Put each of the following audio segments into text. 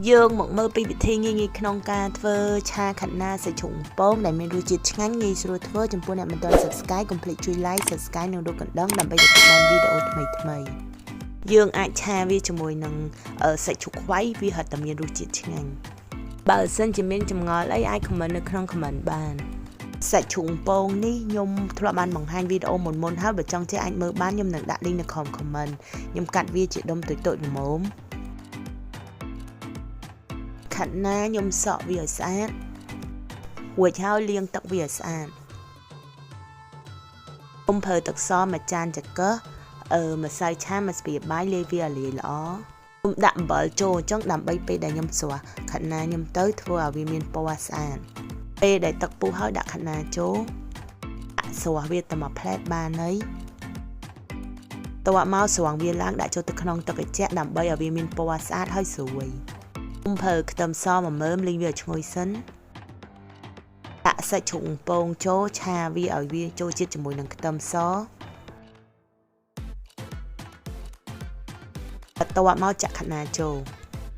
dương một mơ pi bị thi nghiក្នុងការធ្វើឆាខាត់ណាសាច់ជ្រូកបំពងដែលមានរសជាតិឆ្ងាញ់ងាយស្រួលធ្វើចំពោះអ្នកមិនទាន់ Subscribe កុំភ្លេចជួយ Like Subscribe និងរូបកណ្ដឹងដើម្បីទទួលបានវីដេអូថ្មីៗយើងអាចឆាវាជាមួយនឹងសាច់ជ្រូកខ្វៃវាហិតតែមានរសជាតិឆ្ងាញ់បើសិនជាមានចម្ងល់អីអាច comment នៅក្នុង comment បានសាច់ជ្រូកបំពងនេះខ្ញុំធ្លាប់បានបង្ហាញវីដេអូមុនហើយបើចង់ចេះអាចមើលបានខ្ញុំនឹងដាក់ link នៅក្នុង comment ខ្ញុំកាត់វាជាដុំតូចៗល្មមខាត់ណាខ្ញុំសក់វាឲ្យស្អាតរួចហើយលាងទឹកវាឲ្យស្អាតខ្ញុំប្រើទឹកសម1ចានចង្កឹះម្សៅឆាមួយស្ពាយបាយលាយវាឲ្យលាយល្អខ្ញុំដាក់អំបិលចូលអញ្ចឹងដើម្បីពេលដែលខ្ញុំស្រួសខាត់ណាខ្ញុំទៅធ្វើឲ្យវាមានពណ៌ស្អាតពេលដែលទឹកពុះហើយដាក់ខាត់ណាចូលដាក់ស្រួសវាទៅមួយផ្លែតបានហើយតើមកស្រង់វាឡើងដាក់ចូលទៅក្នុងទឹកត្រជាក់ដើម្បីឲ្យវាមានពណ៌ស្អាតហើយស្រួយខ្ញុំប្រើខ្ទឹមស1មើមលីងវាឲ្យឈ្ងុយសិនដាក់សាច់ជ្រូកបំពងចូលឆាវាឲ្យវាចូលជាតិជាមួយនឹងខ្ទឹមសបន្ទាប់មកចាក់ខាត់ណាចូល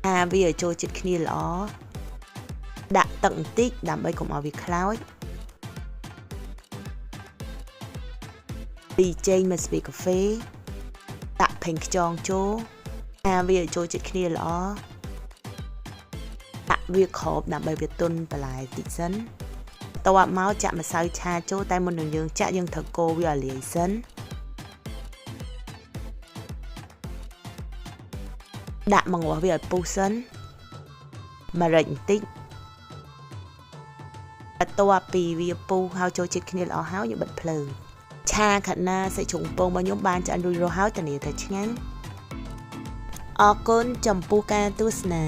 ឆាវាឲ្យចូលជាតិគ្នាល្អដាក់ទឹកបន្តិចដើម្បីកុំឲ្យវាខ្លោចពីចេងមួយស្ពាយកាហ្វេដាក់ផេងខ្យងចូលឆាវាឲ្យចូលជាតិគ្នាល្អដាក់វាក្របដើម្បីវាទន់បន្លែតិចសិនបន្ទាប់មកចាក់ម្សៅឆាចូលតែមុននឹងយើងចាក់យើងត្រូវកូរវាឲ្យលាយសិនដាក់បង្រាស់វាឲ្យពុះសិនម្រេចបន្តិចបន្ទាប់ពីវាពុះហើយចូលជាតិគ្នាល្អហើយយើងបិទភ្លើងឆាខាត់ណាសាច់ជ្រូកបំពងរបស់ខ្ញុំបានឆ្អិនរួចរាល់ហើយធានាថាឆ្ងាញ់អរគុណចំពោះការទស្សនា